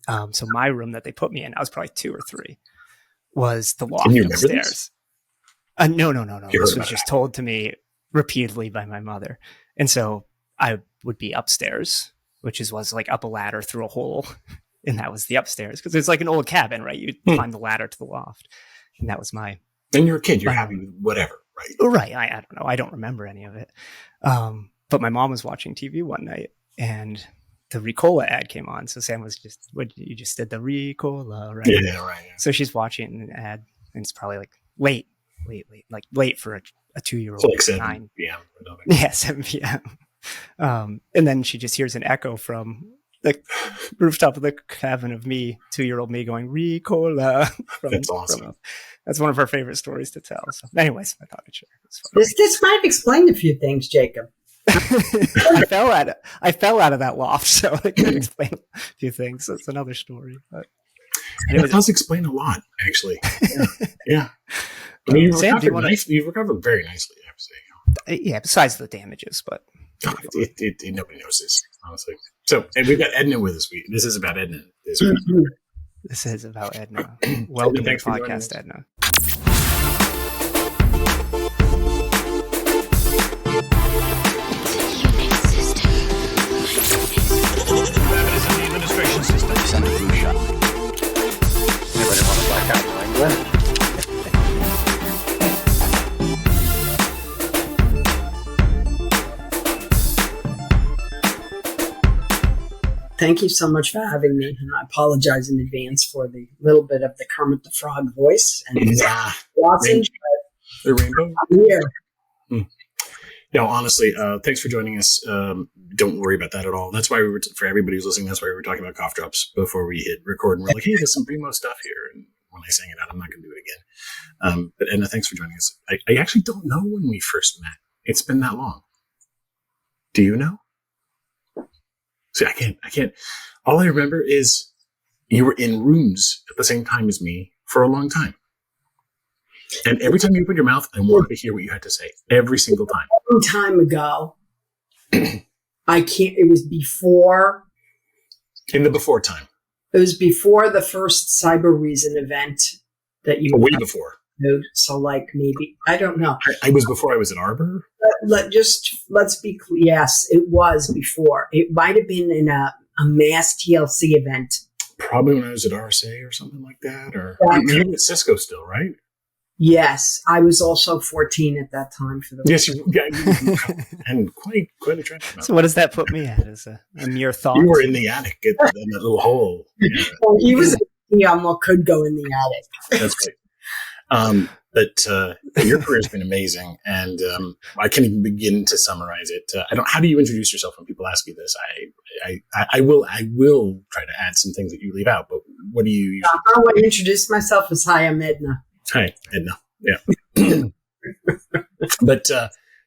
So my room that they put me in, I was probably 2 or 3, was the loft upstairs. No. This was just told to me repeatedly by my mother. And so I would be upstairs, which was like up a ladder through a hole. And that was the upstairs, because it's like an old cabin, right? You'd climb the ladder to the loft. And that was my... And you're a kid, you're happy with whatever, right? Right. I don't know. I don't remember any of it. But my mom was watching TV one night, and the Ricola ad came on. So Sam was just, you just did the Ricola, right? Yeah, right. Yeah. So she's watching an ad, and it's probably like late for a 2-year-old. So like 7 p.m. Yeah, 7 p.m. And then she just hears an echo from the rooftop of the cabin of me, 2-year-old me, going Ricola. That's awesome. That's one of her favorite stories to tell. So anyways, I thought I'd share. This might explain a few things, Jacob. I fell out of that loft, so I can explain a few things. That's another story. But it does explain a lot, actually. Yeah. I mean, you've recovered very nicely, I have to say. Yeah, besides the damages, but nobody knows this, honestly. So, and we've got Edna with us. This is about Edna this week. This is about Edna. Welcome to the podcast, Edna. Thank you so much for having me, and I apologize in advance for the little bit of the Kermit the Frog voice and Watson. The rainbow. Yeah. No, honestly, thanks for joining us. Don't worry about that at all. That's why for everybody who's listening, that's why we were talking about cough drops before we hit record. And we're like, hey, there's some primo stuff here. And when I sang it out, I'm not going to do it again. But Edna, thanks for joining us. I actually don't know when we first met. It's been that long. Do you know? See, I can't. All I remember is you were in rooms at the same time as me for a long time. And every time you opened your mouth, I wanted to hear what you had to say. Every single time. A long time ago. It was before. In the before time. It was before the first Cyber Reason event that you... way before. So like maybe, I don't know. I was before I was at Arbor? Let's be clear. Yes, it was before. It might have been in a mass TLC event. Probably when I was at RSA or something like that. Or maybe at Cisco still, right? Yes, I was also 14 at that time for the. Yes, and quite attractive. So what does that put me at? As a mere thought? You were in the attic in that little hole. Yeah. Well, he was what could go in the attic. That's right. But your career has been amazing, and I can't even begin to summarize it. How do you introduce yourself when people ask you this? I will try to add some things that you leave out, but what do you usually how I introduce myself is, hi, I'm Edna. Hi, Edna. Yeah. But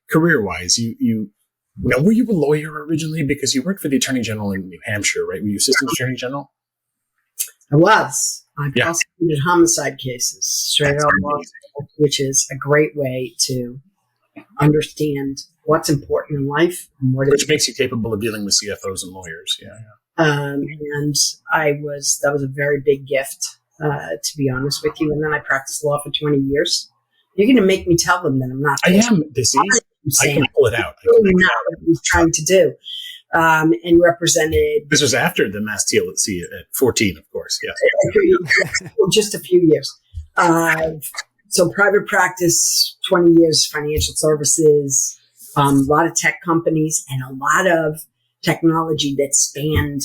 career-wise, were you a lawyer originally? Because you worked for the Attorney General in New Hampshire, right? Were you Assistant Attorney General? I was. I prosecuted homicide cases straight out of law school, which is a great way to understand what's important in life and which makes you capable of dealing with CFOs and lawyers. Yeah. And that was a very big gift, to be honest with you. And then I practiced law for 20 years. You're going to make me tell them that I'm not. I am. I can pull it out. Really not what I was trying to do. And represented. This was after the mass TLC at 14, of course. Yes. Just a few years. So private practice, 20 years, financial services, a lot of tech companies, and a lot of technology that spanned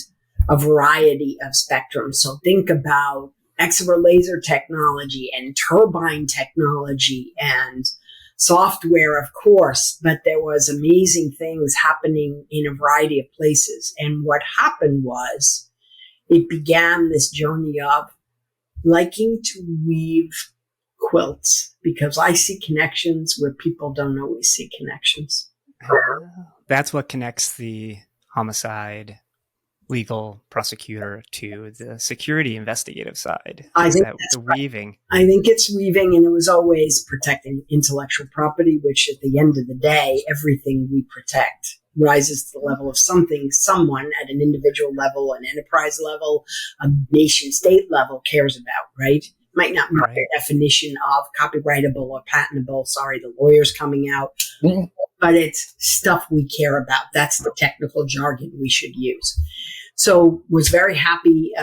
a variety of spectrums. So think about X-ray laser technology and turbine technology and software, of course, but there was amazing things happening in a variety of places. And what happened was it began this journey of liking to weave quilts, because I see connections where people don't always see connections. That's what connects the homicide legal prosecutor to the security investigative side. I think the weaving. I think it's weaving, and it was always protecting intellectual property, which at the end of the day, everything we protect rises to the level of something someone at an individual level, an enterprise level, a nation state level cares about, right? Might not meet the definition of copyrightable or patentable. Sorry, the lawyer's coming out. Mm-hmm. But it's stuff we care about. That's the technical jargon we should use. So was very happy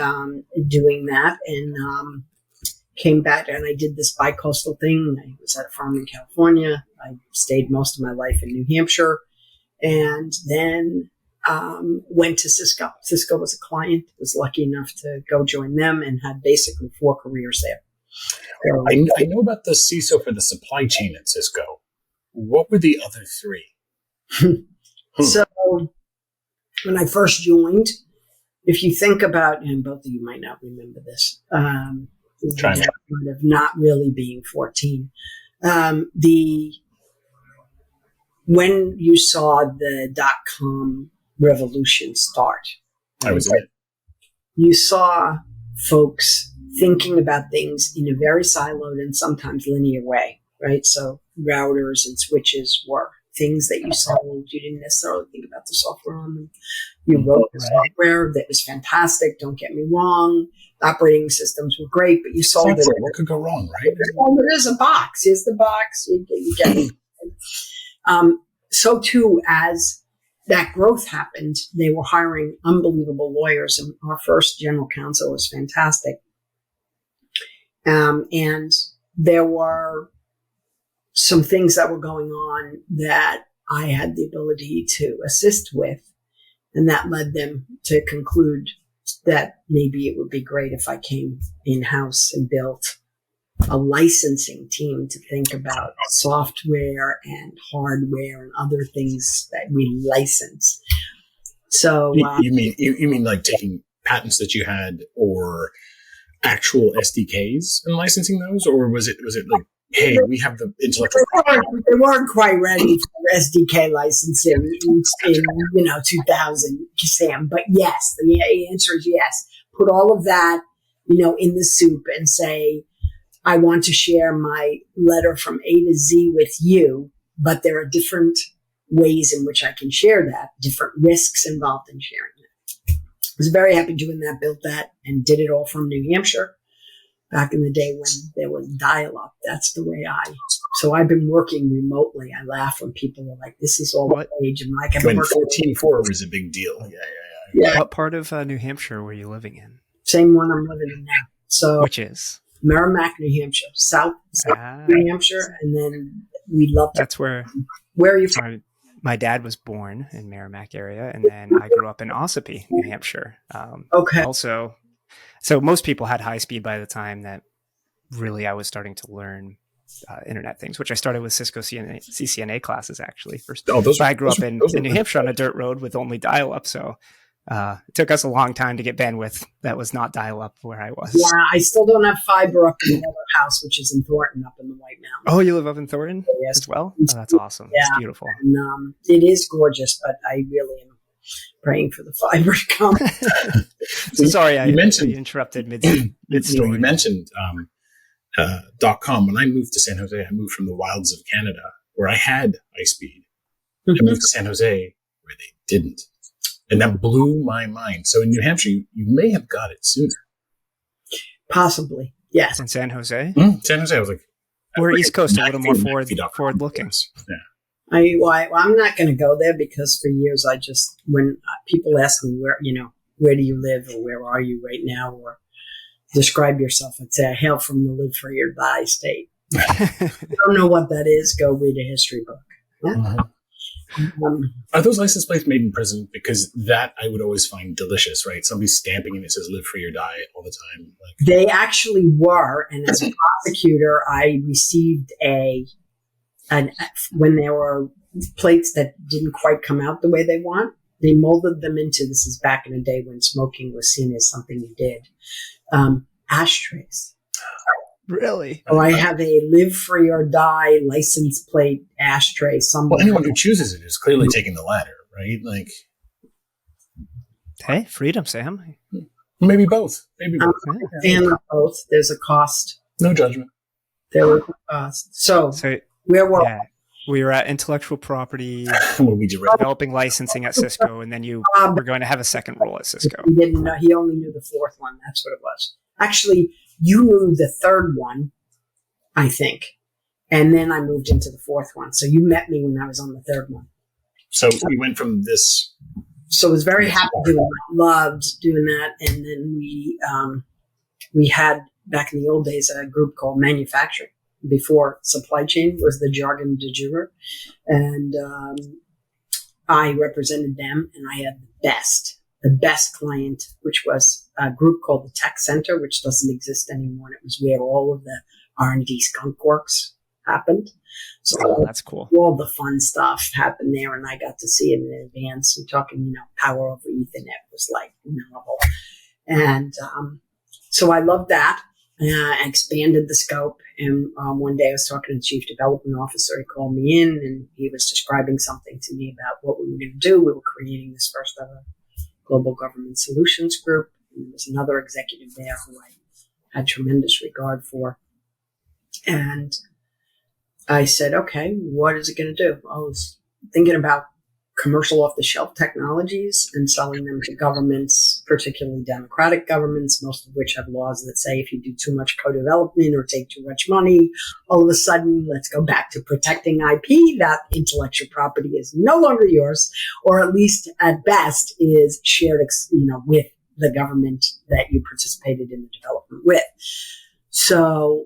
doing that, and came back, and I did this bi-coastal thing. I was at a farm in California. I stayed most of my life in New Hampshire, and then went to Cisco. Cisco was a client. Was lucky enough to go join them, and had basically 4 careers there. So, I know about the CISO for the supply chain at Cisco. What were the other 3? So when I first joined, if you think about, and both of you might not remember this, kind of not really being 14, when you saw the .com revolution start, I was in it. You saw folks thinking about things in a very siloed and sometimes linear way, right? So routers and switches were things that you sold. You didn't necessarily think about the software on them. You wrote the software that was fantastic. Don't get me wrong. Operating systems were great, but you sold it. What could go wrong, right? Well, there's a box. Here's the box. You get it. So too, as that growth happened, they were hiring unbelievable lawyers, and our first general counsel was fantastic. And there were some things that were going on that I had the ability to assist with, and that led them to conclude that maybe it would be great if I came in-house and built a licensing team to think about software and hardware and other things that we license. So you mean like taking patents that you had or actual SDKs and licensing those, or was it like, hey, we have the intellectual property? They weren't quite ready for SDK licensing in 2000, Sam. But yes, the answer is yes. Put all of that, in the soup and say, I want to share my letter from A to Z with you, but there are different ways in which I can share that, different risks involved in sharing that. I was very happy doing that, built that, and did it all from New Hampshire. Back in the day when there was dial-up, that's the way so I've been working remotely. I laugh when people are like, this is all the age. And like, when 14.4 was a big deal. Yeah. What part of New Hampshire were you living in? Same one I'm living in now. So which is? Merrimack, New Hampshire, South New Hampshire. And then we loved That's where are you from? My dad was born in Merrimack area, and then I grew up in Ossipee, New Hampshire. Okay. Also, so most people had high speed by the time that really I was starting to learn internet things, which I started with Cisco CCNA classes actually. First, I grew up in New Hampshire on a dirt road with only dial-up, so it took us a long time to get bandwidth that was not dial-up where I was. Yeah, I still don't have fiber up in the other house, which is in Thornton, up in the White Mountains. Oh, you live up in Thornton as well? Oh, that's awesome. Yeah. It's beautiful. And, it is gorgeous, but I really am praying for the fiber to come. So sorry, I interrupted mid-story. You mentioned .com. When I moved to San Jose, I moved from the wilds of Canada, where I had high speed. I moved to San Jose, where they didn't. And that blew my mind. So in New Hampshire, you may have got it sooner. Possibly, yes. In San Jose? San Jose, I was like... We're East Coast, a little more forward-looking. Yeah. I'm not going to go there because for years when people ask me where do you live or where are you right now or describe yourself, I'd say I hail from the live free or die state. If you don't know what that is, go read a history book. Yeah? Are those license plates made in prison? Because that I would always find delicious, right? Somebody's stamping and it says live free or die all the time. They actually were, and as a prosecutor, I received when there were plates that didn't quite come out the way they want, they molded them into, this is back in the day when smoking was seen as something you did, ashtrays. Really? So I have a live free or die license plate ashtray somewhere. Well, anyone who chooses it is clearly taking the latter, right? Hey, freedom, Sam. Maybe both. I'm a fan of both. There's a cost. No judgment. There was a cost. So where were we? We were at intellectual property, developing licensing at Cisco, and then you were going to have a second role at Cisco. He didn't know. He only knew the fourth one. That's what it was. Actually, you knew the third one, I think. And then I moved into the fourth one. So you met me when I was on the third one. So we went from this. So I was very happy doing that. Loved doing that. And then we had, back in the old days, a group called manufacturing. Before supply chain was the jargon du jour. And I represented them, and I had the best client, which was a group called the Tech Center, which doesn't exist anymore. It was where all of the R&D skunk works happened. So that's cool. All the fun stuff happened there, and I got to see it in advance. I'm talking, power over Ethernet was like novel. And so I loved that. I expanded the scope, and one day I was talking to the chief development officer. He called me in, and he was describing something to me about what we were going to do. We were creating this first ever global government solutions group, and there was another executive there who I had tremendous regard for. And I said, okay, what is it going to do? I was thinking about commercial off-the-shelf technologies and selling them to governments, particularly democratic governments, most of which have laws that say if you do too much co-development or take too much money, all of a sudden, let's go back to protecting IP. That intellectual property is no longer yours, or at least at best is shared, with the government that you participated in the development with. So,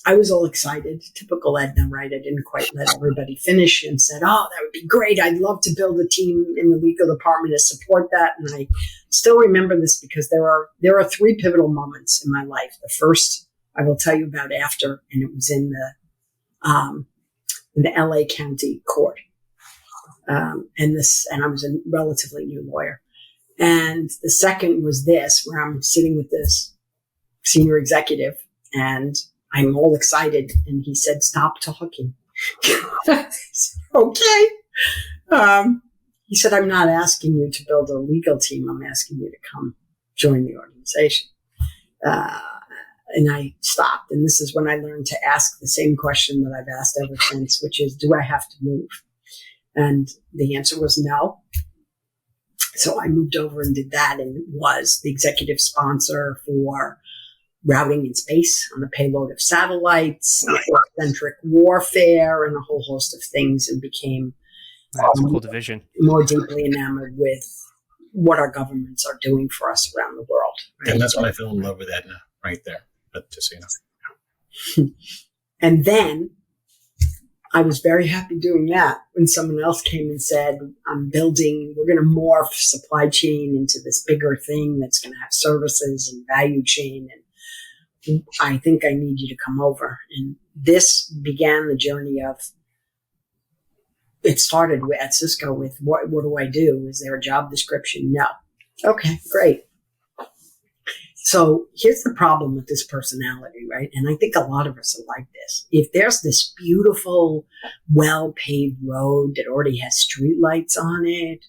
I was all excited. Typical Edna, right? I didn't quite let everybody finish and said, oh, that would be great. I'd love to build a team in the legal department to support that. And I still remember this because there are three pivotal moments in my life. The first I will tell you about after, and it was in the LA County court. And I was a relatively new lawyer. And the second was this, where I'm sitting with this senior executive, and I'm all excited. And he said, stop talking. Okay. He said, I'm not asking you to build a legal team. I'm asking you to come join the organization. And I stopped. And this is when I learned to ask the same question that I've asked ever since, which is, do I have to move? And the answer was no. So I moved over and did that, and was the executive sponsor for routing in space on the payload of satellites, centric warfare, and a whole host of things, and became that's a cool division. More deeply enamored with what our governments are doing for us around the world. Right? And that's when I fell in love with Edna, right there. But just so you know. And then I was very happy doing that when someone else came and said, we're going to morph supply chain into this bigger thing that's going to have services and value chain, and I think I need you to come over. And this began the journey of, it started at Cisco with, what do I do? Is there a job description? No. Okay, great. So here's the problem with this personality, right? And I think a lot of us are like this. If there's this beautiful, well-paved road that already has streetlights on it,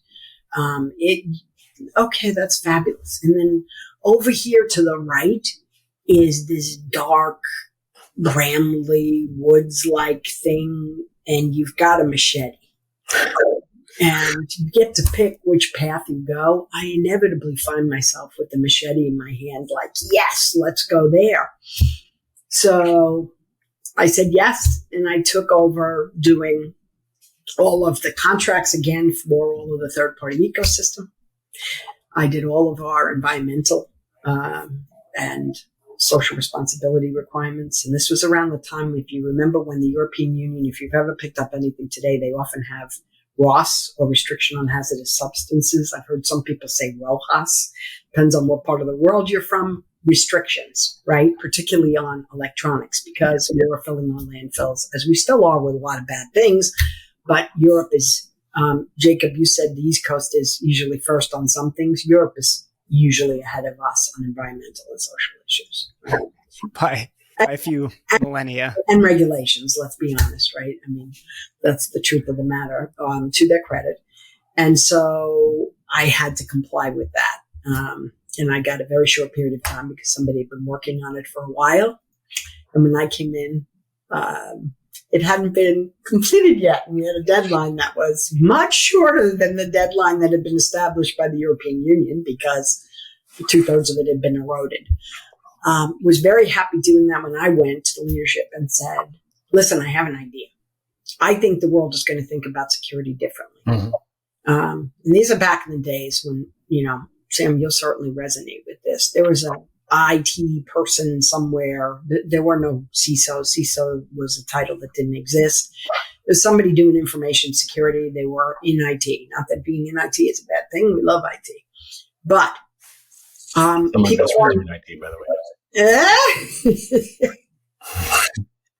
okay, that's fabulous. And then over here to the right is this dark, brambly, woods-like thing, and you've got a machete. And you get to pick which path you go. I inevitably find myself with the machete in my hand, like, yes, let's go there. So I said yes, and I took over doing all of the contracts again for all of the third-party ecosystem. I did all of our environmental and social responsibility requirements. And this was around the time, if you remember, when the European Union, if you've ever picked up anything today, they often have ROS, or restriction on hazardous substances. I've heard some people say ROHAS. Depends on what part of the world you're from. Restrictions, right? Particularly on electronics, because we were filling on landfills, as we still are with a lot of bad things. But Europe is, Jacob, you said the East Coast is usually first on some things. Europe is usually ahead of us on environmental and social issues. By a few millennia. And regulations, let's be honest, right? I mean, that's the truth of the matter, to their credit. And so I had to comply with that. And I got a very short period of time because somebody had been working on it for a while. And when I came in, it hadn't been completed yet. And we had a deadline that was much shorter than the deadline that had been established by the European Union because 2/3 of it had been eroded. Was very happy doing that when I went to leadership and said, listen, I have an idea. I think the world is going to think about security differently. Mm-hmm. And these are back in the days when, Sam, you'll certainly resonate with this. There was an IT person somewhere. There were no CISO. CISO was a title that didn't exist. There's somebody doing information security. They were in IT. Not that being in IT is a bad thing. We love IT. But people weren't in IT, by the way.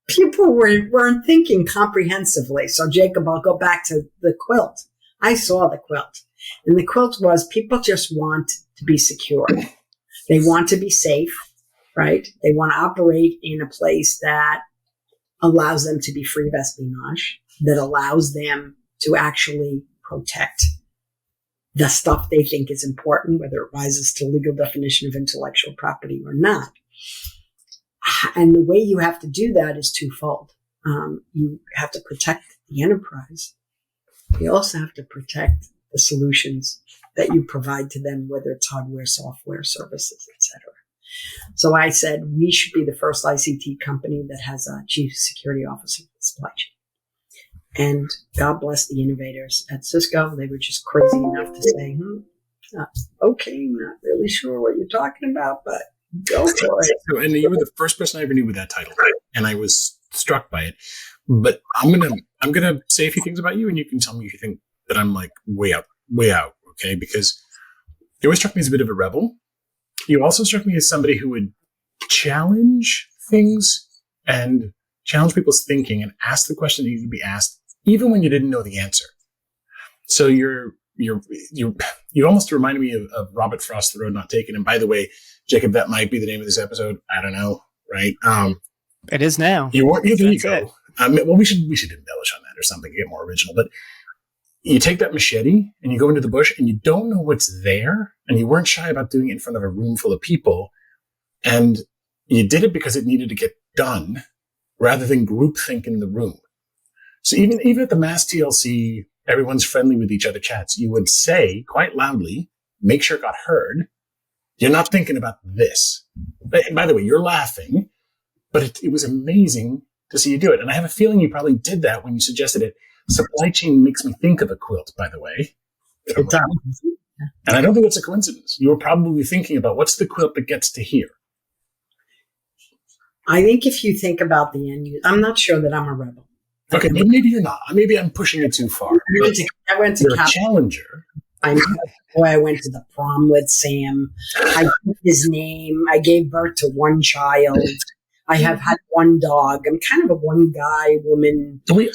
People weren't thinking comprehensively. So, Jacob, I'll go back to the quilt. I saw the quilt. And the quilt was people just want to be secure. They want to be safe, right? They want to operate in a place that allows them to be free of espionage, that allows them to actually protect the stuff they think is important, whether it rises to legal definition of intellectual property or not. And the way you have to do that is twofold. You have to protect the enterprise. You also have to protect the solutions that you provide to them, whether it's hardware, software, services, etc. So I said, we should be the first ICT company that has a chief security officer for the supply chain. And God bless the innovators at Cisco. They were just crazy enough to say, okay, not really sure what you're talking about, but go for it. So, and you were the first person I ever knew with that title, and I was struck by it. But I'm gonna say a few things about you, and you can tell me if you think that I'm like way out, okay? Because you always struck me as a bit of a rebel. You also struck me as somebody who would challenge things and challenge people's thinking and ask the question that needed to be asked, even when you didn't know the answer. So you almost reminded me of Robert Frost's The Road Not Taken. And by the way, Jacob, that might be the name of this episode. I don't know, right? It is now. There you go. Well, we should embellish on that or something, get more original. But you take that machete and you go into the bush and you don't know what's there, and you weren't shy about doing it in front of a room full of people, and you did it because it needed to get done rather than groupthink in the room. So even at the mass TLC, everyone's friendly with each other chats, you would say quite loudly, make sure it got heard, you're not thinking about this. By the way, you're laughing, but it was amazing to see you do it. And I have a feeling you probably did that when you suggested it. Supply chain makes me think of a quilt, by the way. It does. And I don't think it's a coincidence. You were probably thinking about what's the quilt that gets to here. I think if you think about the end user, I'm not sure that I'm a rebel. Okay, maybe you're not. Maybe I'm pushing it too far. I went to you're a challenger. I know. Boy, I went to the prom with Sam. I took his name. I gave birth to one child. I have had one dog. I'm kind of a one guy woman. We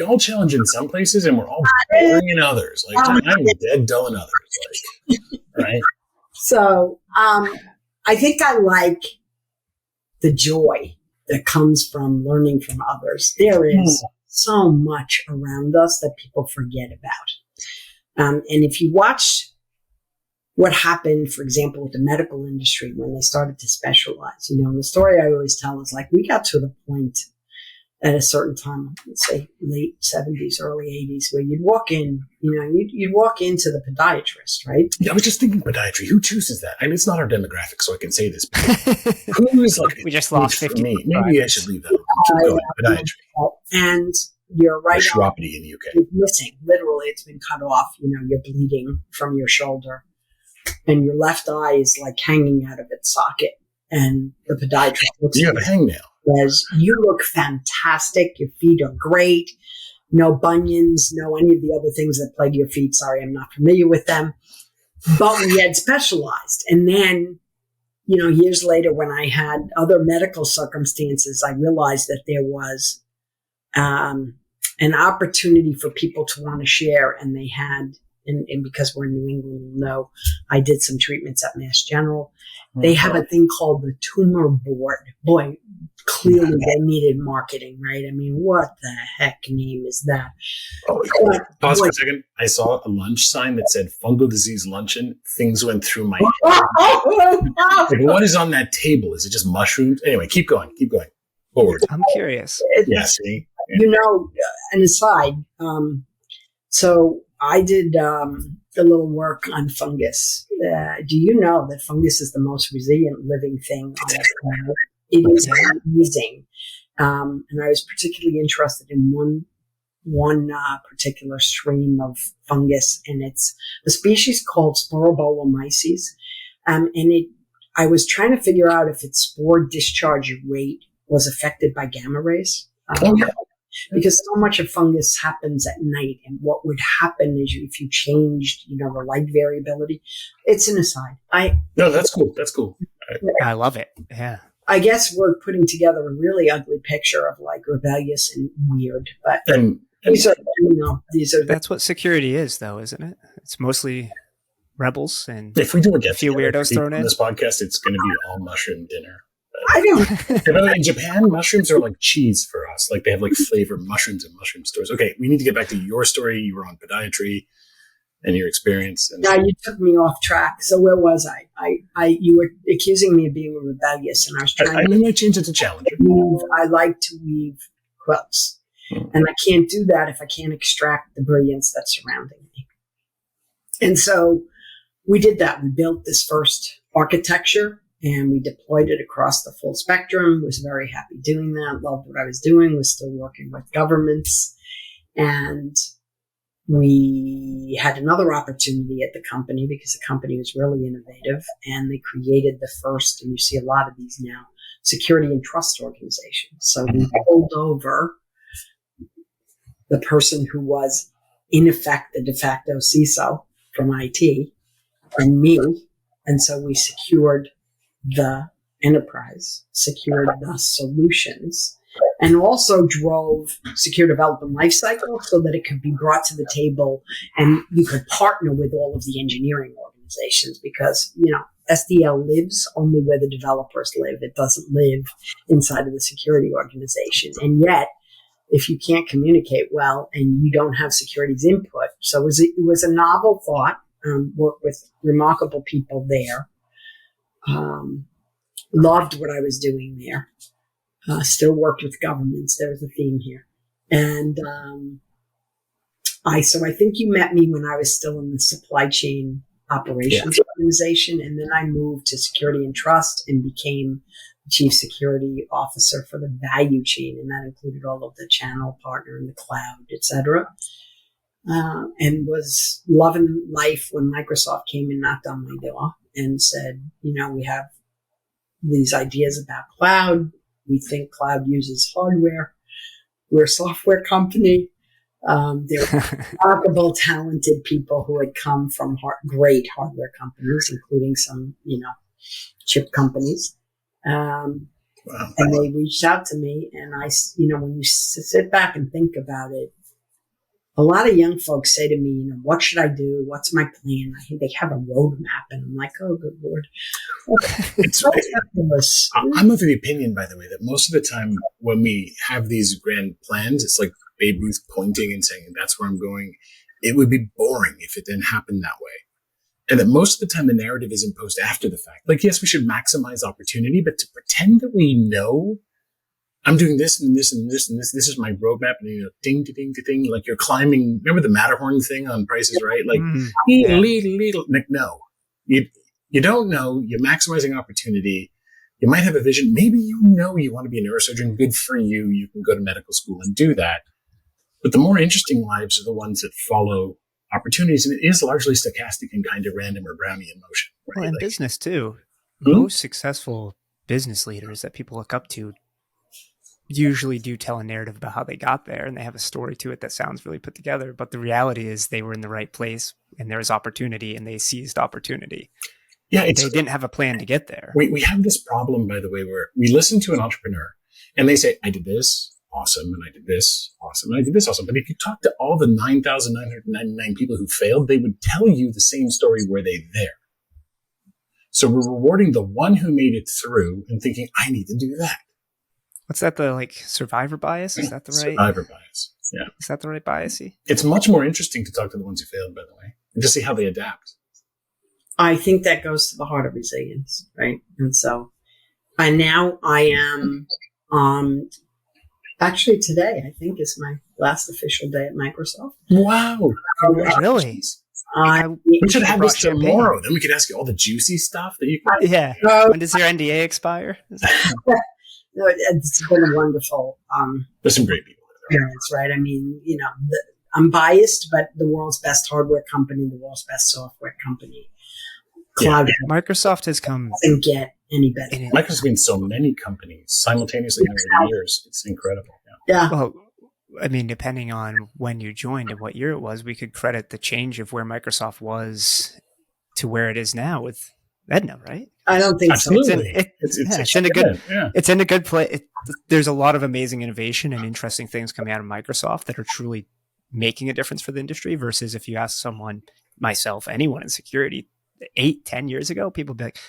all challenge in some places, and we're all boring in others. Like I'm dead dull in others. Right? So I think I like the joy that comes from learning from others. There is so much around us that people forget about. And if you watch what happened, for example, with the medical industry when they started to specialize, the story I always tell is like we got to the point at a certain time, let's say late 70s, early 80s, where you'd walk in, you'd walk into the podiatrist, right? Yeah, I was just thinking podiatry. Who chooses that? I mean, it's not our demographic, so I can say this. Who is like, we just lost 50 me. Maybe I should leave that. Keep going. Podiatry. And you're right. Chiropody in the UK. You're missing. Literally, it's been cut off. You're bleeding from your shoulder. And your left eye is like hanging out of its socket. And the podiatrist looks you have a hangnail. Says, you look fantastic. Your feet are great. No bunions, no any of the other things that plague your feet. Sorry, I'm not familiar with them. But we had specialized. And then, years later when I had other medical circumstances, I realized that there was an opportunity for people to want to share. And they had, and because we're in New England, I did some treatments at Mass General. They have a thing called the tumor board. Boy, clearly they needed marketing, right? I mean, what the heck name is that? Pause for a second. I saw a lunch sign that said fungal disease luncheon. Things went through my head. Like, what is on that table? Is it just mushrooms? Anyway, keep going. Forward. I'm curious. Yeah, see? An aside. So I did the little work on fungus. Do you know that fungus is the most resilient living thing on the planet? It is amazing. And I was particularly interested in one particular stream of fungus, and it's a species called Sporobolomyces. I was trying to figure out if its spore discharge rate was affected by gamma rays. Because so much of fungus happens at night, and what would happen is if you changed, the light variability. It's an aside. No, that's cool. That's cool. I love it. Yeah. I guess we're putting together a really ugly picture of like rebellious and weird, but these are that's what security is, though, isn't it? It's mostly rebels, and if we do a few weirdos thrown in this podcast, it's going to be all mushroom dinner. I don't. In Japan, mushrooms are like cheese for us. Like they have like flavored mushrooms in mushroom stores. Okay, we need to get back to your story. You were on podiatry and your experience. And you took me off track. So where was I? You were accusing me of being rebellious, and I was trying. I might change it to challenger. I like to weave quilts, and I can't do that if I can't extract the brilliance that's surrounding me. And so we did that. We built this first architecture. And we deployed it across the full spectrum. Was very happy doing that. Loved what I was doing. Was still working with governments. And we had another opportunity at the company because the company was really innovative. And they created the first, and you see a lot of these now, security and trust organizations. So we pulled over the person who was, in effect, the de facto CISO from IT and me. And so we secured the enterprise, secured the solutions, and also drove secure development lifecycle so that it could be brought to the table and you could partner with all of the engineering organizations because, SDL lives only where the developers live. It doesn't live inside of the security organization. And yet, if you can't communicate well and you don't have security's input, so it was a novel thought, worked with remarkable people there. Loved what I was doing there. Still worked with governments. There was a theme here. And I think you met me when I was still in the supply chain operations organization. And then I moved to security and trust and became the chief security officer for the value chain. And that included all of the channel partner and the cloud, et cetera. And was loving life when Microsoft came and knocked on my door and said, we have these ideas about cloud. We think cloud uses hardware. We're a software company. There were remarkable, talented people who had come from great hardware companies, including some, chip companies. And they reached out to me. And when you sit back and think about it, a lot of young folks say to me, what should I do? What's my plan? I think they have a roadmap. And I'm like, oh, good Lord. I'm of the opinion, by the way, that most of the time when we have these grand plans, it's like Babe Ruth pointing and saying, that's where I'm going. It would be boring if it didn't happen that way. And that most of the time the narrative is imposed after the fact. Like, yes, we should maximize opportunity, but to pretend that we know I'm doing this and this and this and this. This is my roadmap. And ding, ding, ding, ding. Like you're climbing. Remember the Matterhorn thing on Price is Right? Like, no, you don't know. You're maximizing opportunity. You might have a vision. Maybe you want to be a neurosurgeon. Good for you. You can go to medical school and do that. But the more interesting lives are the ones that follow opportunities. And it is largely stochastic and kind of random or Brownian motion. Right? Well, in business too. Most successful business leaders that people look up to usually do tell a narrative about how they got there, and they have a story to it that sounds really put together. But the reality is they were in the right place and there was opportunity and they seized opportunity. Yeah, they didn't have a plan to get there. We have this problem, by the way, where we listen to an entrepreneur and they say, I did this, awesome, and I did this, awesome, and I did this, awesome. But if you talk to all the 9,999 people who failed, they would tell you the same story were they there. So we're rewarding the one who made it through and thinking, I need to do that. What's that, the survivor bias? Is that the right? Survivor bias, yeah. Is that the right bias-y? It's much more interesting to talk to the ones who failed, by the way, and just see how they adapt. I think that goes to the heart of resilience, right? And so, and now I am Actually, today, I think, is my last official day at Microsoft. Wow. Really? We should have this tomorrow. Then we could ask you all the juicy stuff that you can. Yeah. When does your NDA expire? No, it's been a wonderful there's some great people experience, right? I mean, I'm biased, but the world's best hardware company, the world's best software company. Cloud. Microsoft has come. Doesn't get any better. Microsoft's been so many companies simultaneously over the years. It's incredible. Yeah. Well, I mean, depending on when you joined and what year it was, we could credit the change of where Microsoft was to where it is now with Edna, right? I don't think Absolutely. so. It's in a good place. There's a lot of amazing innovation and interesting things coming out of Microsoft that are truly making a difference for the industry versus if you ask someone, myself, anyone in security 8-10 years ago, people would be like,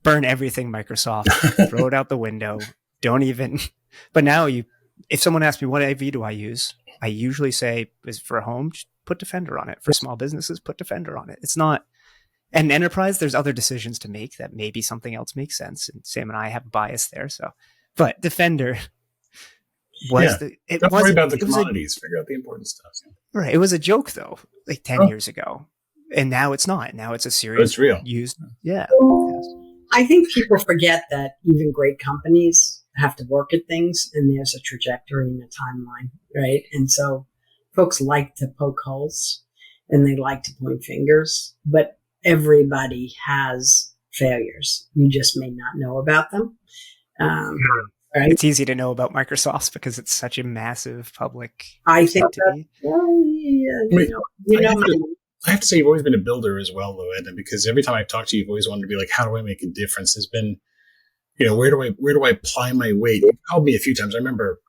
burn everything Microsoft, throw it out the window. Don't even, but now if someone asks me what AV do I use, I usually say is for home, just put Defender on it. For small businesses, put Defender on it. It's not an enterprise. There's other decisions to make that maybe something else makes sense. And Sam and I have a bias there. So, but Defender was don't worry about the commodities. Figure out the important stuff. Right. It was a joke though, like 10 years ago. And now it's not. Now it's a serious it's real. Used. Yeah. I think people forget that even great companies have to work at things and there's a trajectory and a timeline, right? And so folks like to poke holes and they like to point fingers, but everybody has failures. You just may not know about them. Right? It's easy to know about Microsoft because it's such a massive public entity. I have to say, you've always been a builder as well, though, Edna, because every time I've talked to you, you've always wanted to be like, how do I make a difference? Has been, where do I apply my weight? You called me a few times. I remember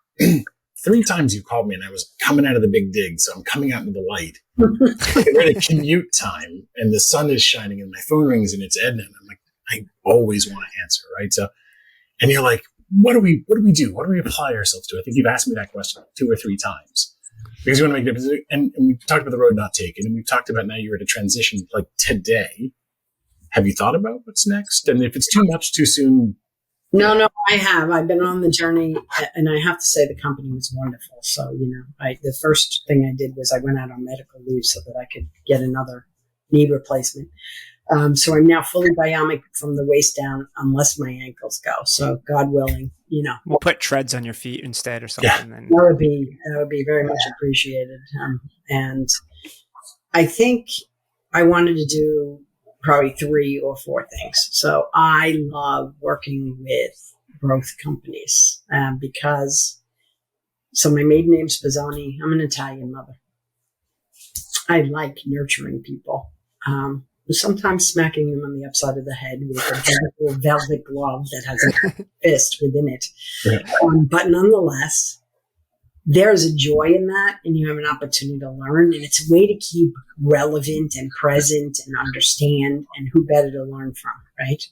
3 times you called me and I was coming out of the big dig. So I'm coming out into the light. We're at a commute time and the sun is shining and my phone rings and it's Edna. And I'm like, I always want to answer, right? So, and you're like, what do we do? What do we apply ourselves to? I think you've asked me that question 2 or 3 times. Because you want to make a difference. And we talked about the road not taken. And we've talked about now you're at a transition like today. Have you thought about what's next? And if it's too much too soon? No, I have. I've been on the journey. And I have to say the company was wonderful. So, the first thing I did was I went out on medical leave so that I could get another knee replacement. So I'm now fully bionic from the waist down, unless my ankles go. So God willing, we'll put treads on your feet instead or something. Yeah, that would be very much appreciated. And I think I wanted to do probably 3 or 4 things. So I love working with growth companies because. So my maiden name's Pizzoni. I'm an Italian mother. I like nurturing people. Sometimes smacking them on the upside of the head with a beautiful velvet glove that has a fist within it. But nonetheless, there's a joy in that, and you have an opportunity to learn, and it's a way to keep relevant and present and understand, and who better to learn from, right?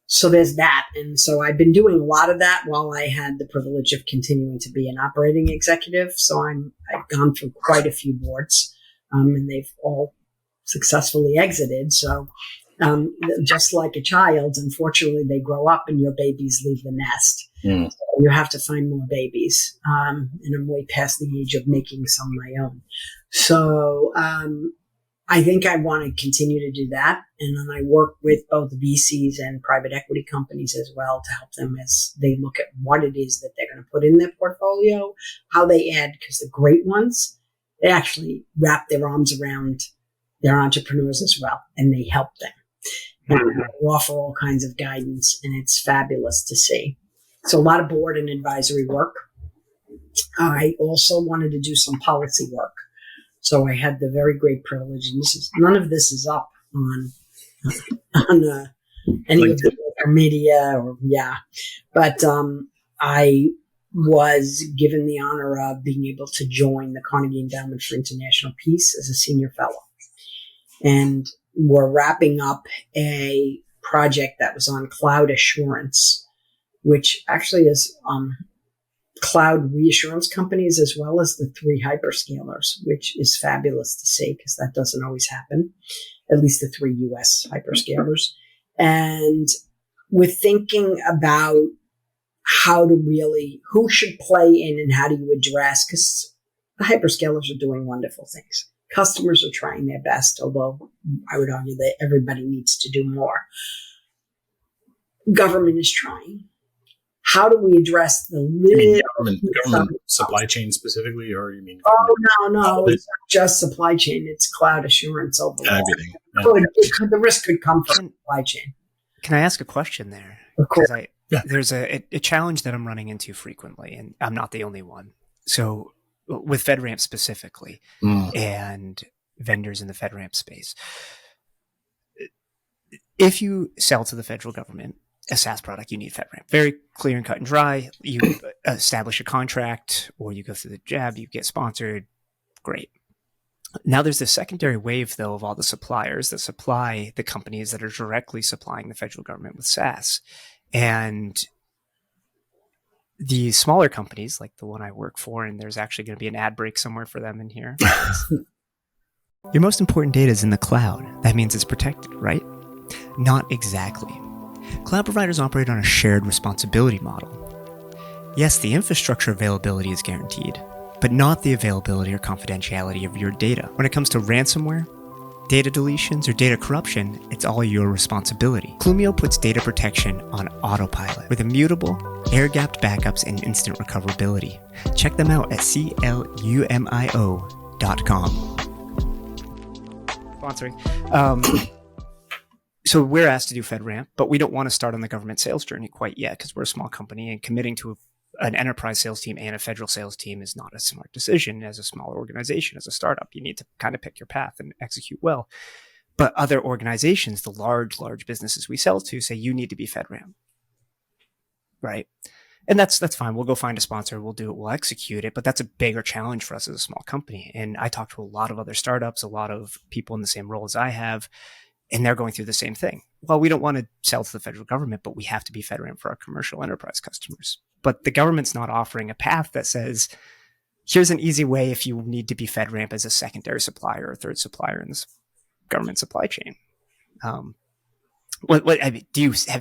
So there's that. And so I've been doing a lot of that while I had the privilege of continuing to be an operating executive. So I've gone through quite a few boards, and they've all successfully exited. So just like a child, unfortunately, they grow up and your babies leave the nest. So you have to find more babies. And I'm way past the age of making some of my own. So I think I want to continue to do that. And then I work with both VCs and private equity companies as well to help them as they look at what it is that they're going to put in their portfolio, how they add, because the great ones, they actually wrap their arms around their entrepreneurs as well, and they help them. And they offer all kinds of guidance, and it's fabulous to see. So a lot of board and advisory work. I also wanted to do some policy work. So I had the very great privilege, and none of this is up on any of the media but I was given the honor of being able to join the Carnegie Endowment for International Peace as a senior fellow. And we're wrapping up a project that was on cloud assurance, which actually is cloud reassurance companies as well as the 3 hyperscalers, which is fabulous to see because that doesn't always happen, at least the 3 U.S. hyperscalers. And we're thinking about who should play in and how do you address, because the hyperscalers are doing wonderful things. Customers are trying their best, although I would argue that everybody needs to do more. Government is trying. How do we address the government supply chain specifically, or you mean? No, it's not just supply chain. It's cloud assurance overall. Everything. Yeah. The risk could come from supply chain. Can I ask a question there? Of course. There's a challenge that I'm running into frequently, and I'm not the only one. So with FedRAMP specifically, and vendors in the FedRAMP space, if you sell to the federal government a SaaS product, you need FedRAMP. Very clear and cut and dry. You establish a contract, or you go through the JAB, you get sponsored. Great. Now there's the secondary wave, though, of all the suppliers that supply the companies that are directly supplying the federal government with SaaS. And the smaller companies, like the one I work for, and there's actually going to be an ad break somewhere for them in here. Your most important data is in the cloud. That means it's protected, right? Not exactly. Cloud providers operate on a shared responsibility model. Yes, the infrastructure availability is guaranteed, but not the availability or confidentiality of your data. When it comes to ransomware, data deletions, or data corruption, it's all your responsibility. Clumio puts data protection on autopilot with immutable, air-gapped backups and instant recoverability. Check them out at clumio.com. Sponsoring. So we're asked to do FedRAMP, but we don't want to start on the government sales journey quite yet because we're a small company, and committing to an enterprise sales team and a federal sales team is not a smart decision as a smaller organization, as a startup. You need to kind of pick your path and execute well. But other organizations, the large businesses we sell to, say you need to be FedRAMP, right? And that's fine. We'll go find a sponsor. We'll do it. We'll execute it. But that's a bigger challenge for us as a small company. And I talk to a lot of other startups, a lot of people in the same role as I have, and they're going through the same thing. Well, we don't want to sell to the federal government, but we have to be FedRAMP for our commercial enterprise customers. But the government's not offering a path that says, here's an easy way if you need to be FedRAMP as a secondary supplier or third supplier in this government supply chain. Have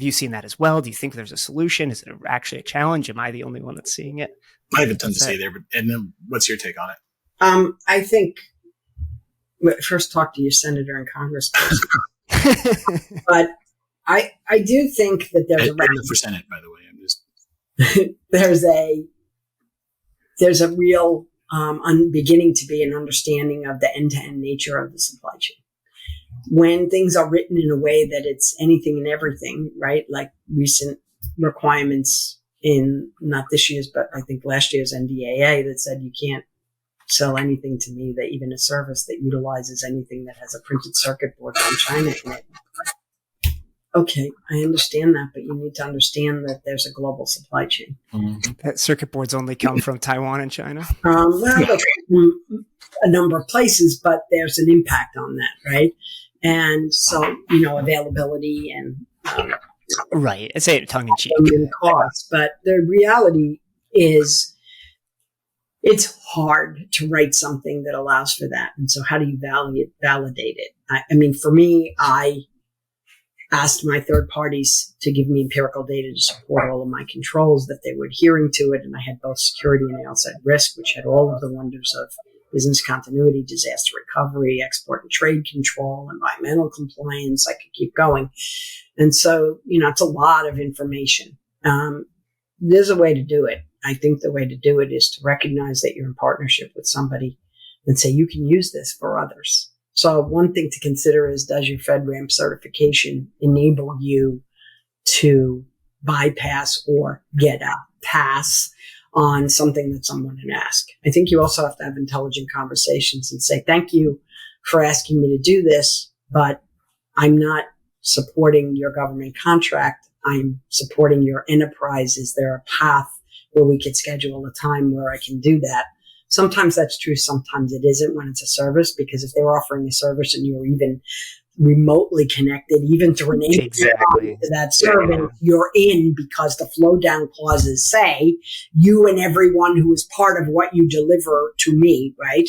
you seen that as well? Do you think there's a solution? Is it actually a challenge? Am I the only one that's seeing it? I have a ton to say there, and then what's your take on it? I think first talk to your senator and congressperson. But I do think that there's for Senate, by the way. I'm just there's a real beginning to be an understanding of the end-to-end nature of the supply chain. When things are written in a way that it's anything and everything, right? Like recent requirements in not this year's, but I think last year's NDAA that said you can't sell anything to me, that even a service that utilizes anything that has a printed circuit board from China in it. Okay, I understand that, but you need to understand that there's a global supply chain. Mm-hmm. That circuit boards only come from Taiwan and China? A number of places, but there's an impact on that, right? And so, availability and... right, I say it tongue-in-cheek. Cost, but the reality is it's hard to write something that allows for that. And so how do you validate it? I mean, for me, I asked my third parties to give me empirical data to support all of my controls, that they were adhering to it. And I had both security and outside risk, which had all of the wonders of business continuity, disaster recovery, export and trade control, environmental compliance. I could keep going. And so, it's a lot of information. There's a way to do it. I think the way to do it is to recognize that you're in partnership with somebody and say, you can use this for others. So one thing to consider is, does your FedRAMP certification enable you to bypass or get a pass on something that someone can ask? I think you also have to have intelligent conversations and say, thank you for asking me to do this, but I'm not supporting your government contract. I'm supporting your enterprise. Is there a path where we could schedule a time where I can do that? Sometimes that's true. Sometimes it isn't when it's a service, because if they're offering a service and you're even remotely connected, even through an API to that service, you're in, because the flow down clauses say you and everyone who is part of what you deliver to me, right?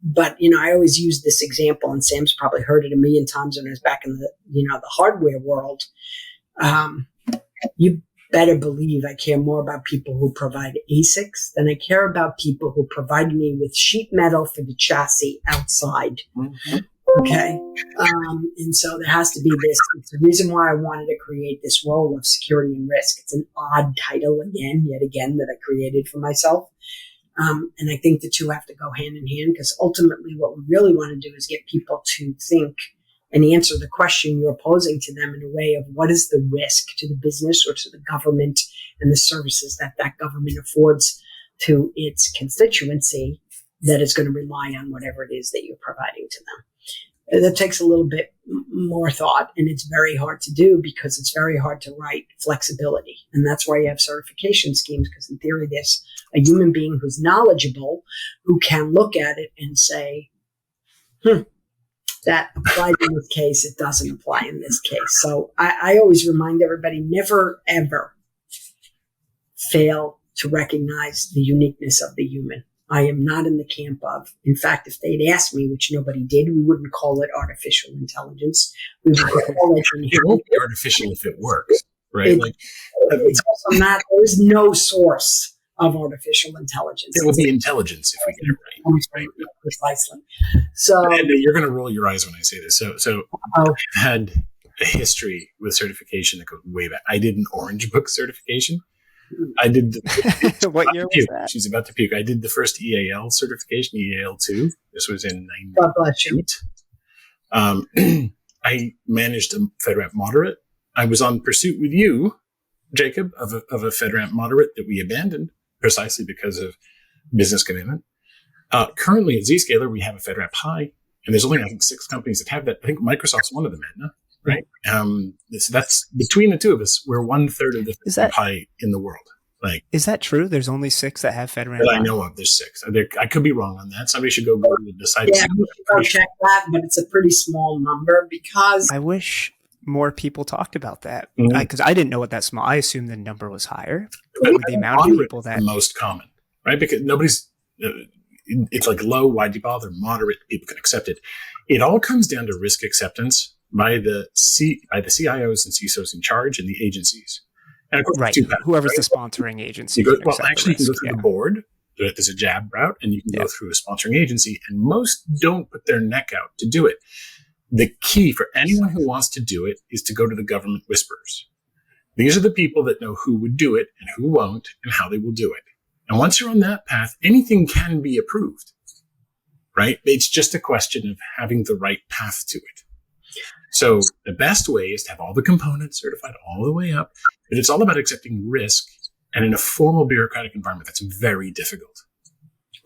But, I always use this example, and Sam's probably heard it a million times when I was back in the, the hardware world. better believe I care more about people who provide ASICs than I care about people who provide me with sheet metal for the chassis outside. Mm-hmm. Okay. And so there has to be this. It's the reason why I wanted to create this role of security and risk. It's an odd title yet again, that I created for myself. And I think the two have to go hand in hand, because ultimately what we really want to do is get people to think and answer the question you're posing to them in a way of what is the risk to the business or to the government and the services that that government affords to its constituency that is going to rely on whatever it is that you're providing to them. That takes a little bit more thought, and it's very hard to do because it's very hard to write flexibility. And that's why you have certification schemes, because in theory, there's a human being who's knowledgeable who can look at it and say, that applied in this case, it doesn't apply in this case. So I always remind everybody, never, ever fail to recognize the uniqueness of the human. I am not in the camp of, in fact, if they'd asked me, which nobody did, we wouldn't call it artificial intelligence. We would call it it won't be artificial if it works, right? It's also not, there is no source of artificial intelligence. It will be intelligence if we get it right. Precisely. So, and you're going to roll your eyes when I say this. So I've had a history with certification that goes way back. I did an Orange Book certification. I did what year was that? She's about to puke. I did the first EAL certification, EAL2. This was in 98. I managed a FedRAMP moderate. I was on pursuit with you, Jacob, of a FedRAMP moderate that we abandoned precisely because of business commitment. Currently at Zscaler, we have a FedRAMP high, and there's only, I think, 6 companies that have that. I think Microsoft's one of them, Edna. Right. So that's between the two of us. We're 1/3 of the FedRAMP high in the world. Is that true? There's only 6 that have FedRAMP. That I know of. There's 6. I could be wrong on that. Somebody should go Google and decide. Yeah, go check that. But it's a pretty small number because I wish more people talked about that, because I didn't know what that small. I assumed the number was higher. But with the amount of people that the most common, right? Because nobody's. It's like low. Why do you bother? Moderate. People can accept it. It all comes down to risk acceptance by the CIOs and CISOs in charge and the agencies. And of course, right. Whoever's the sponsoring agency. You can go through the board. There's a JAB route, and you can go through a sponsoring agency. And most don't put their neck out to do it. The key for anyone who wants to do it is to go to the government whisperers. These are the people that know who would do it and who won't and how they will do it. And once you're on that path, anything can be approved, right? It's just a question of having the right path to it. So the best way is to have all the components certified all the way up. But it's all about accepting risk. And in a formal bureaucratic environment, that's very difficult.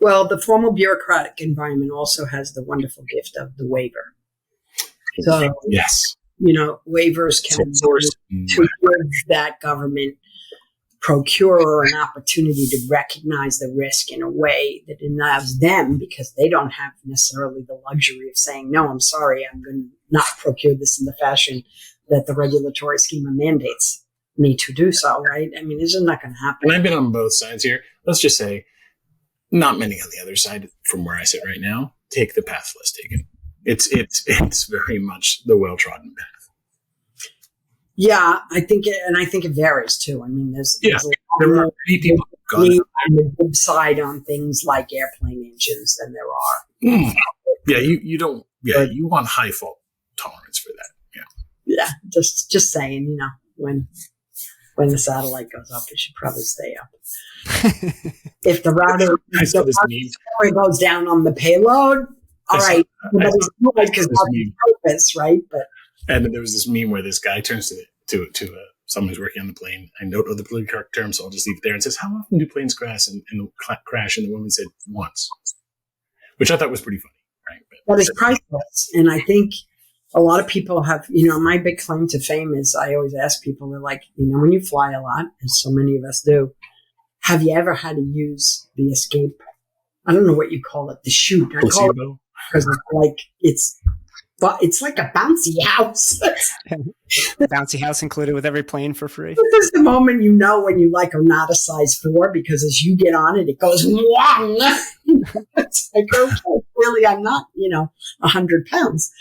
Well, the formal bureaucratic environment also has the wonderful gift of the waiver. So, yes, waivers can to give that government procurer an opportunity to recognize the risk in a way that allows them, because they don't have necessarily the luxury of saying, no, I'm sorry, I'm going to not procure this in the fashion that the regulatory schema mandates me to do so, right? I mean, this is not going to happen. And I've been on both sides here. Let's just say not many on the other side from where I sit right now take the path less taken. It's very much the well-trodden path. Yeah, I think it varies too. I mean, there's there are many people on the good side on things like airplane engines than there are. Yeah, you don't. Yeah, you want high fault tolerance for that. Yeah. Just saying. When the satellite goes up, it should probably stay up. If the router goes down on the payload, all right, because that's purpose, right? But and there was this meme where this guy turns to someone who's working on the plane. I don't know the political correct term, so I'll just leave it there, and says, "How often do planes crash?" And crash, and the woman said, "Once," which I thought was pretty funny, right? But it's priceless, and I think a lot of people have. My big claim to fame is I always ask people, they're like, when you fly a lot, as so many of us do, have you ever had to use the escape? I don't know what you call it, the chute. I call it because it's like a bouncy house. Bouncy house included with every plane for free. This is the moment when you are not a size 4, because as you get on it, it goes wong. It's like, okay, really, I'm not, 100 pounds.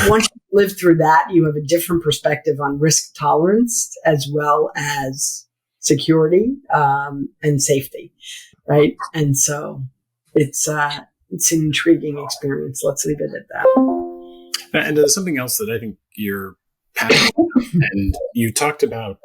once you live through that, you have a different perspective on risk tolerance as well as security and safety, right? And so it's an intriguing experience. Let's leave it at that. And there's something else that I think you're passionate about, and you talked about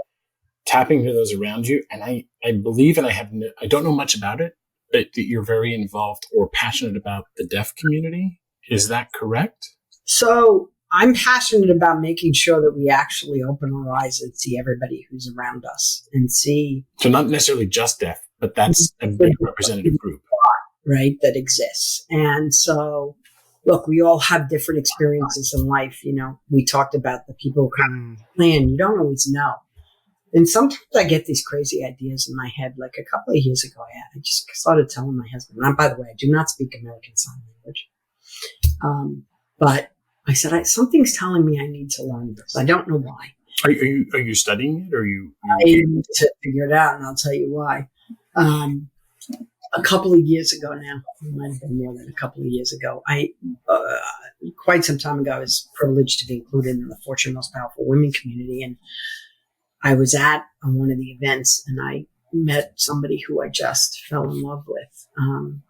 tapping to those around you, and I believe, and I don't know much about it, but that you're very involved or passionate about the deaf community. Is that correct? So I'm passionate about making sure that we actually open our eyes and see everybody who's around us and see. So not necessarily just deaf, but that's a big representative group, right? That exists. And so, look, we all have different experiences in life. You know, we talked about the people who kind of plan. You don't always know. And sometimes I get these crazy ideas in my head. Like a couple of years ago, I just started telling my husband, and by the way, I do not speak American Sign Language. But I said, something's telling me I need to learn this. I don't know why. Are you studying it, or you? I need to figure it out, and I'll tell you why. A couple of years ago now, it might have been more than a couple of years ago, quite some time ago, I was privileged to be included in the Fortune Most Powerful Women community, and I was at one of the events, and I met somebody who I just fell in love with,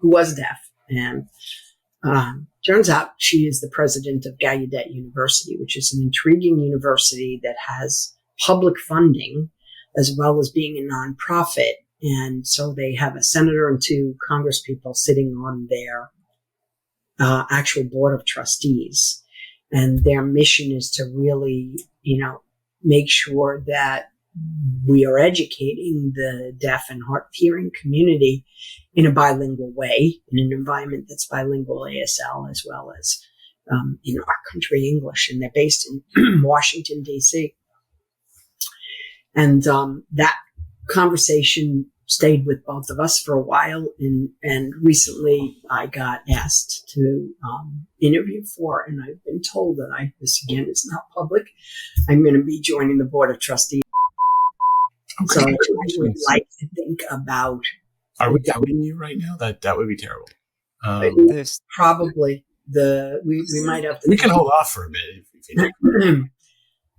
who was deaf, and turns out she is the president of Gallaudet University, which is an intriguing university that has public funding as well as being a nonprofit. And so they have a senator and 2 congresspeople sitting on their actual board of trustees. And their mission is to really, make sure that we are educating the deaf and hard of hearing community in a bilingual way, in an environment that's bilingual ASL as well as in our country English. And they're based in Washington, D.C. And that conversation stayed with both of us for a while. And recently I got asked to interview for, and I've been told that this again is not public, I'm going to be joining the board of trustees. Okay. So I would like to think about. Are we doubting you right now? That would be terrible. Probably we might have to. We can hold off for a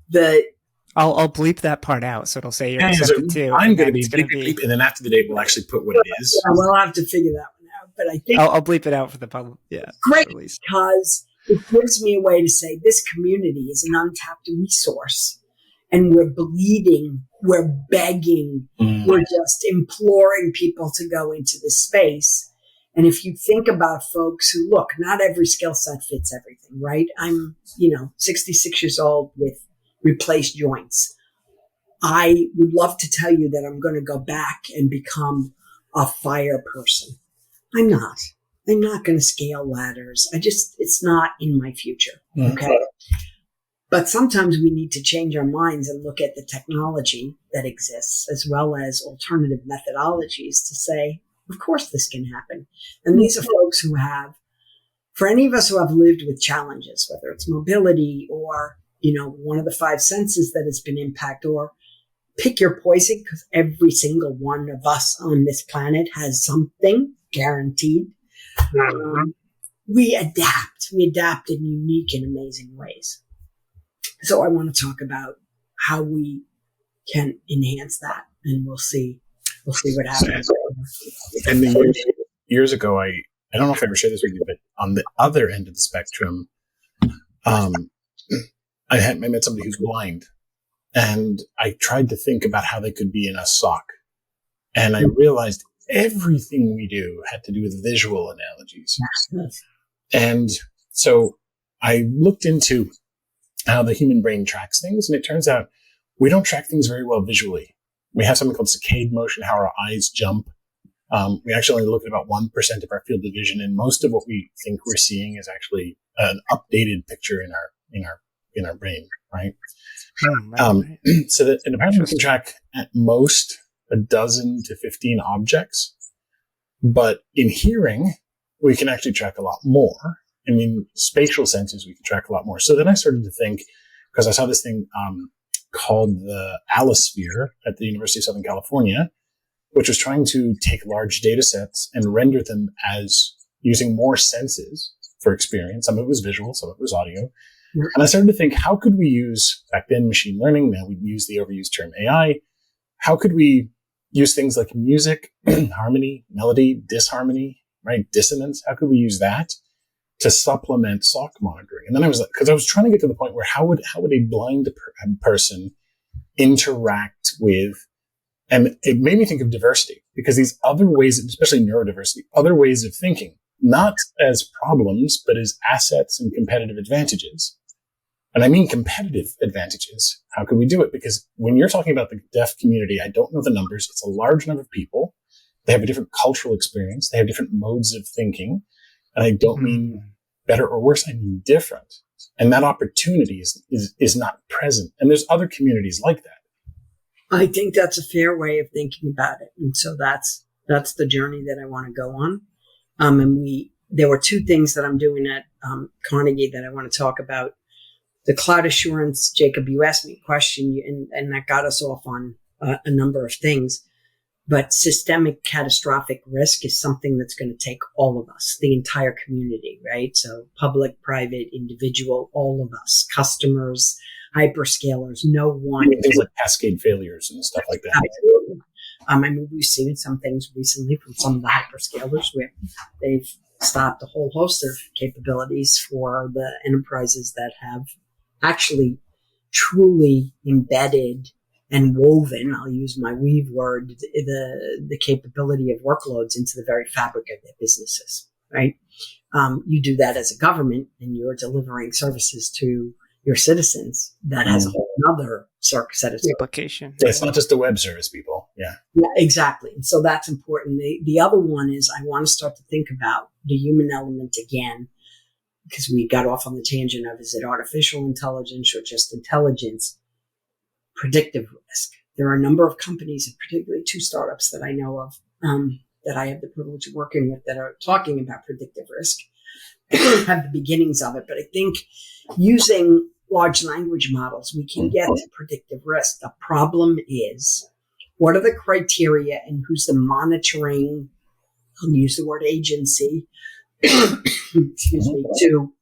bit. I'll bleep that part out, so it'll say you're accepted too. I'm going to be bleep, and then after the date, we'll actually put what it is. Yeah, we'll have to figure that one out. But I think I'll bleep it out for the public. Yeah, great, because it gives me a way to say this community is an untapped resource. And we're bleeding, we're begging, we're just imploring people to go into this space. And if you think about folks who, look, not every skill set fits everything, right? I'm, 66 years old with replaced joints. I would love to tell you that I'm going to go back and become a fire person. I'm not. I'm not going to scale ladders. It's not in my future. Okay. But sometimes we need to change our minds and look at the technology that exists as well as alternative methodologies to say, of course this can happen. And these are folks who have, for any of us who have lived with challenges, whether it's mobility or, one of the 5 senses that has been impacted, or pick your poison, because every single one of us on this planet has something guaranteed. We adapt in unique and amazing ways. So I want to talk about how we can enhance that, and we'll see what happens. And years ago, I don't know if I ever shared this with you, but on the other end of the spectrum, I met somebody who's blind, and I tried to think about how they could be in a SOC, and I realized everything we do had to do with visual analogies. And so I looked into how the human brain tracks things. And it turns out we don't track things very well visually. We have something called saccade motion, how our eyes jump. We actually only look at about 1% of our field of vision. And most of what we think we're seeing is actually an updated picture in our brain, right? So that in a pattern we can track at most 12 to 15 objects. But in hearing, we can actually track a lot more. Spatial senses, we can track a lot more. So then I started to think, because I saw this thing called the Alisphere at the University of Southern California, which was trying to take large data sets and render them as using more senses for experience. Some of it was visual, some of it was audio. And I started to think, how could we use, back then, machine learning, now we use the overused term AI, how could we use things like music, harmony, melody, disharmony, right, dissonance? How could we use that to supplement SOC monitoring? And then I was like, because I was trying to get to the point where how would a blind person interact with, and it made me think of diversity, because these other ways, especially neurodiversity, other ways of thinking, not as problems, but as assets and competitive advantages. And I mean competitive advantages. How can we do it? Because when you're talking about the deaf community, I don't know the numbers. It's a large number of people. They have a different cultural experience. They have different modes of thinking. And I don't mean better or worse. I mean different. And that opportunity is not present. And there's other communities like that. I think that's a fair way of thinking about it. And so that's the journey that I want to go on. There were two things that I'm doing at Carnegie that I want to talk about. The cloud assurance, Jacob, you asked me a question, and that got us off on a number of things. But systemic catastrophic risk is something that's going to take all of us, the entire community, right? So public, private, individual, all of us, customers, hyperscalers, no one. Things like cascade failures and stuff like that. Absolutely. We've seen some things recently from some of the hyperscalers where they've stopped a whole host of capabilities for the enterprises that have actually truly embedded and woven, I'll use my weave word, the capability of workloads into the very fabric of their businesses, right? You do that as a government and you're delivering services to your citizens. That has a whole other set of application. Yeah, it's not just a web service, people. Yeah, exactly. And so that's important. The other one is I want to start to think about the human element again, because we got off on the tangent of, is it artificial intelligence or just intelligence? Predictive risk. There are a number of companies, and particularly two startups that I know of, that I have the privilege of working with, that are talking about predictive risk, have the beginnings of it. But I think using large language models, we can get to predictive risk. The problem is, what are the criteria and who's the monitoring, I'll use the word agency, excuse me, to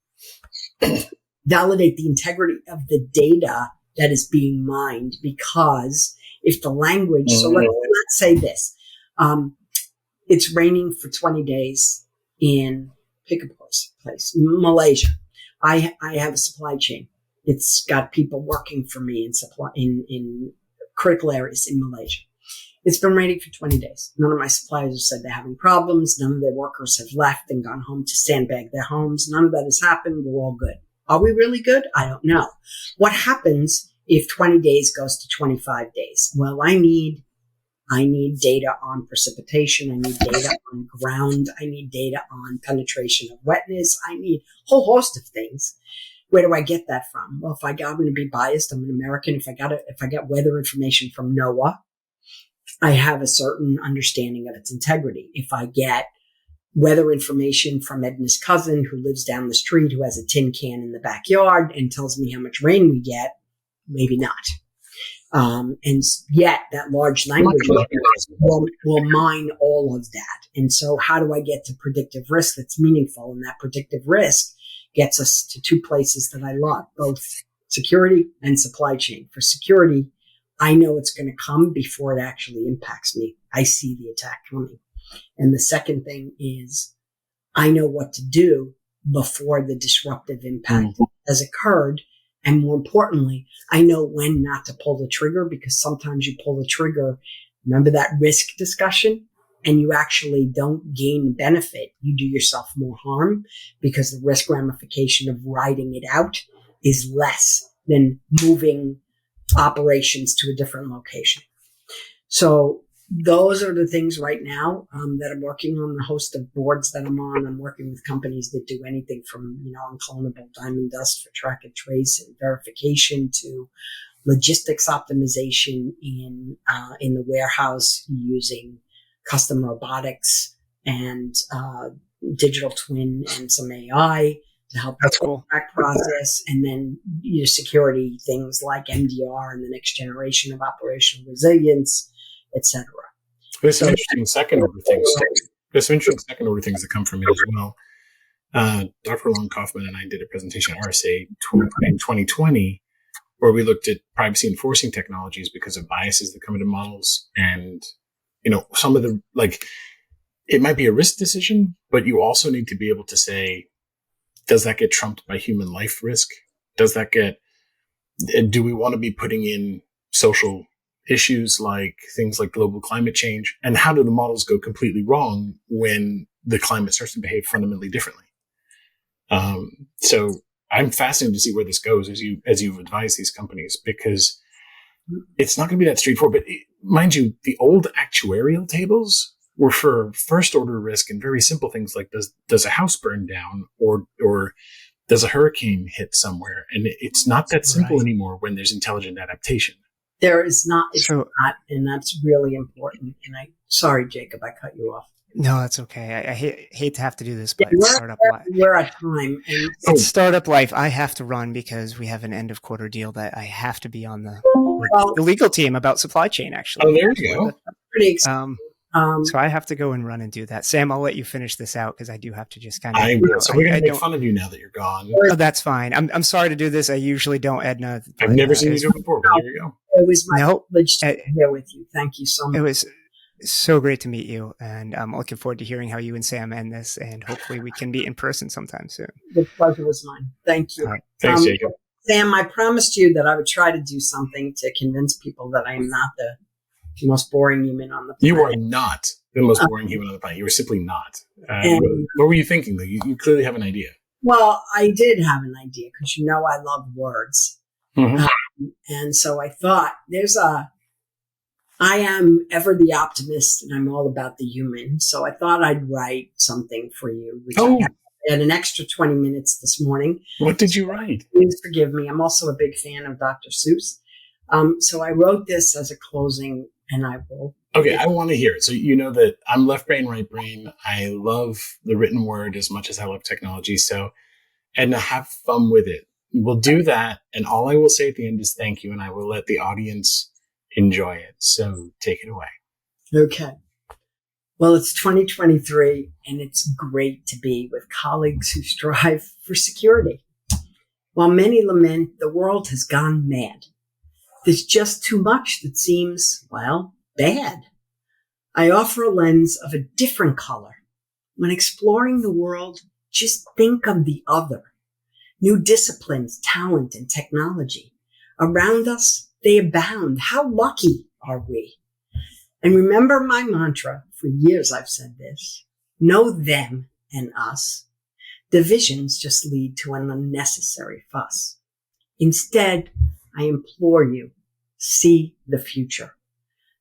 validate the integrity of the data that is being mined? Because if the language, so let's say this, it's raining for 20 days in, pick a place, Malaysia. I have a supply chain. It's got people working for me in critical areas in Malaysia. It's been raining for 20 days. None of my suppliers have said they're having problems. None of their workers have left and gone home to sandbag their homes. None of that has happened. We're all good. Are we really good? I don't know. What happens if 20 days goes to 25 days? Well, I need data on precipitation. I need data on ground. I need data on penetration of wetness. I need a whole host of things. Where do I get that from? Well, I'm going to be biased. I'm an American. If I get weather information from NOAA, I have a certain understanding of its integrity. If I get weather information from Edna's cousin who lives down the street, who has a tin can in the backyard and tells me how much rain we get, maybe not. And yet that large language will mine all of that. And so how do I get to predictive risk that's meaningful? And that predictive risk gets us to two places that I love, both security and supply chain. For security, I know it's going to come before it actually impacts me. I see the attack coming. And the second thing is I know what to do before the disruptive impact has occurred. And more importantly, I know when not to pull the trigger, because sometimes you pull the trigger. Remember that risk discussion? And you actually don't gain benefit. You do yourself more harm, because the risk ramification of riding it out is less than moving operations to a different location. So those are the things right now that I'm working on, the host of boards that I'm on. I'm working with companies that do anything from, unclonable diamond dust for track and trace and verification to logistics optimization in the warehouse using custom robotics and digital twin and some AI to help That's cool. Track process, and then security things like MDR and the next generation of operational resilience, etc. There's some interesting second order things. There's some interesting second order things that come from it as well. Dr. Long Kaufman and I did a presentation at RSA in 2020 where we looked at privacy enforcing technologies because of biases that come into models. And, some of the, it might be a risk decision, but you also need to be able to say, does that get trumped by human life risk? Do we want to be putting in social issues like things like global climate change? And how do the models go completely wrong when the climate starts to behave fundamentally differently? So I'm fascinated to see where this goes as you've advised these companies, because it's not going to be that straightforward. But mind you, the old actuarial tables were for first order risk and very simple things like does a house burn down or does a hurricane hit somewhere? And it's not that simple anymore when there's intelligent adaptation. There is not. It's not, and that's really important. And sorry, Jacob, I cut you off. No, that's okay. I hate to have to do this, but startup life. We're at time. It's startup life. I have to run because we have an end of quarter deal that I have to be on the legal team about supply chain, actually. Oh, there you go. Pretty exciting. So I have to go and run and do that. Sam, I'll let you finish this out because I do have to just kind of. I will. So we're going to make fun of you now that you're gone. Oh, that's fine. I'm sorry to do this. I usually don't, Edna. I've never seen you do it before, but here you go. It was my privilege to be here with you. Thank you so much. It was so great to meet you, and I'm looking forward to hearing how you and Sam end this, and hopefully we can meet in person sometime soon. The pleasure was mine. Thank you. Thanks, Jacob. Sam, I promised you that I would try to do something to convince people that I am not the most boring human on the planet. You are not the most boring human on the planet. You were simply not. What were you thinking, though? You clearly have an idea. Well, I did have an idea because I love words. Mm-hmm. And so I thought I am ever the optimist and I'm all about the human. So I thought I'd write something for you. I had an extra 20 minutes this morning. What did you write? Please forgive me. I'm also a big fan of Dr. Seuss. So I wrote this as a closing and I will. Okay, I want to hear it. So you know that I'm left brain, right brain. I love the written word as much as I love technology. So, Edna, have fun with it. We'll do that. And all I will say at the end is thank you. And I will let the audience enjoy it. So take it away. Okay. Well, it's 2023 and it's great to be with colleagues who strive for security. While many lament the world has gone mad, there's just too much that seems, bad. I offer a lens of a different color. When exploring the world, just think of the other. New disciplines, talent, and technology. Around us, they abound. How lucky are we? And remember my mantra, for years I've said this, know them and us. Divisions just lead to an unnecessary fuss. Instead, I implore you, see the future.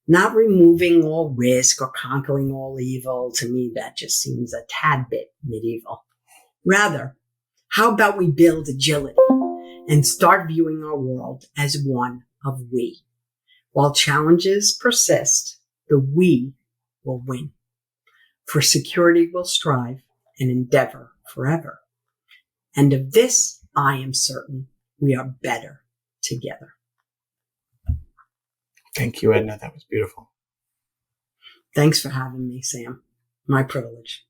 Not removing all risk or conquering all evil. To me, that just seems a tad bit medieval. Rather, how about we build agility and start viewing our world as one of we? While challenges persist, the we will win. For security will strive and endeavor forever. And of this, I am certain, we are better together. Thank you, Edna. That was beautiful. Thanks for having me, Sam. My privilege.